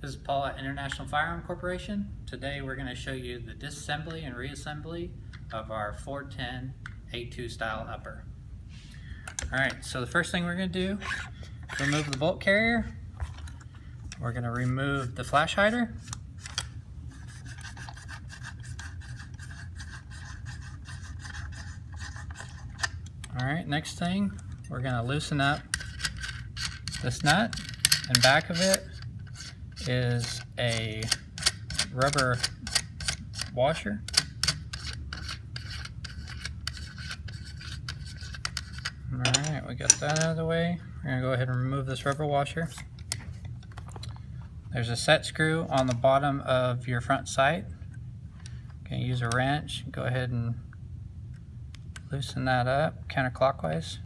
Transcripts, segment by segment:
This is Paul at International Firearm Corporation. Today we're going to show you the disassembly and reassembly of our 410 A2 style upper. Alright, so the first thing we're going to do is remove the bolt carrier. We're going to remove the flash hider. Alright, next thing, we're going to loosen up this nut, and back of it is a rubber washer. Alright, we got that out of the way. We're going to go ahead and remove this rubber washer. There's a set screw on the bottom of your front sight. You can use a wrench. Go ahead and loosen that up counterclockwise.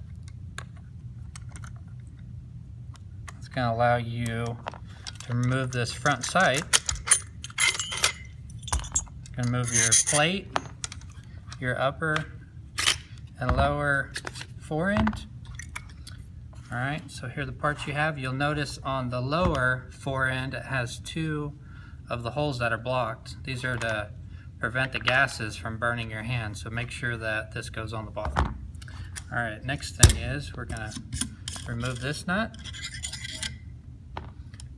It's going to allow you to remove this front sight. You're going to move your plate, your upper and lower forend. Alright, so here are the parts you have. You'll notice on the lower forend it has two of the holes that are blocked. These are to prevent the gases from burning your hand, so make sure that this goes on the bottom. Alright, next thing is we're going to remove this nut.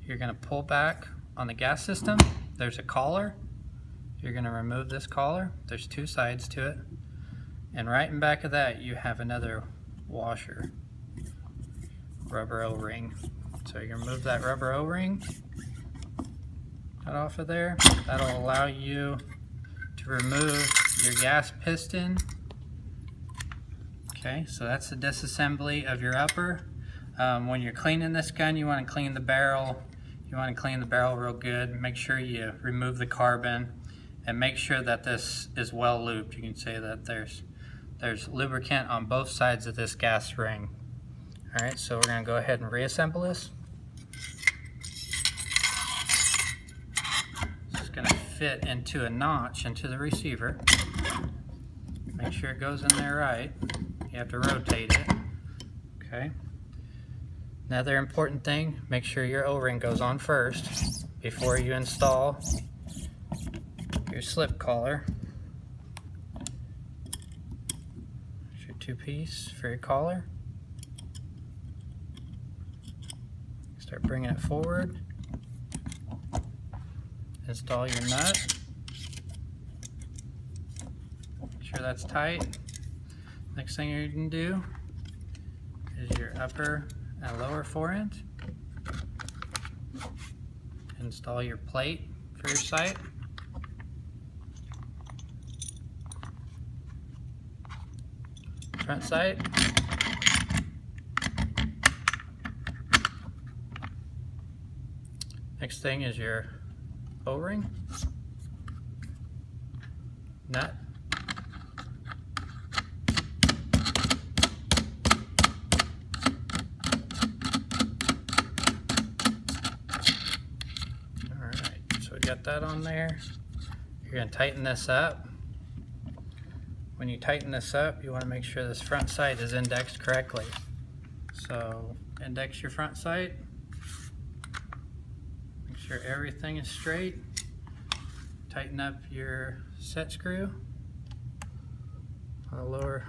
You're going to pull back on the gas system. There's a collar. You're going to remove this collar. There's two sides to it. And right in back of that you have another washer, rubber O-ring. So you're going to remove that rubber O-ring, cut off of there. That'll allow you to remove your gas piston. Okay, so that's the disassembly of your upper. When you're cleaning this gun, you want to clean the barrel. You want to clean the barrel real good. Make sure you remove the carbon and make sure that this is well lubed. You can say that there's lubricant on both sides of this gas ring. Alright, so we're going to go ahead and reassemble this. It's going to fit into a notch into the receiver. Make sure it goes in there right. You have to rotate it. Okay. Another important thing, make sure your O-ring goes on first before you install your slip collar. There's your two-piece for your collar. Start bringing it forward. Install your nut. Make sure that's tight. Next thing you're going to do is your upper and lower forend. Install your plate for your sight. Front sight. Next thing is your O-ring, nut, alright, so we got that on there. You're going to tighten this up. When you tighten this up, you want to make sure this front sight is indexed correctly. So index your front sight. Make sure everything is straight. Tighten up your set screw on the lower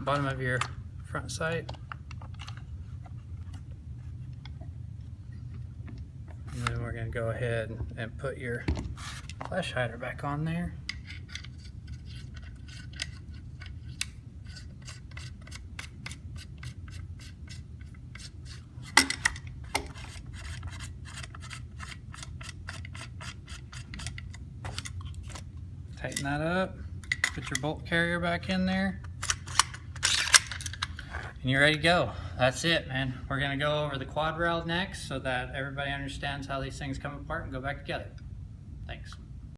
bottom of your front sight. And then we're going to go ahead and put your flash hider back on there. Tighten that up, put your bolt carrier back in there, and you're ready to go. That's it, man. We're going to go over the quad rail next so that everybody understands how these things come apart and go back together. Thanks.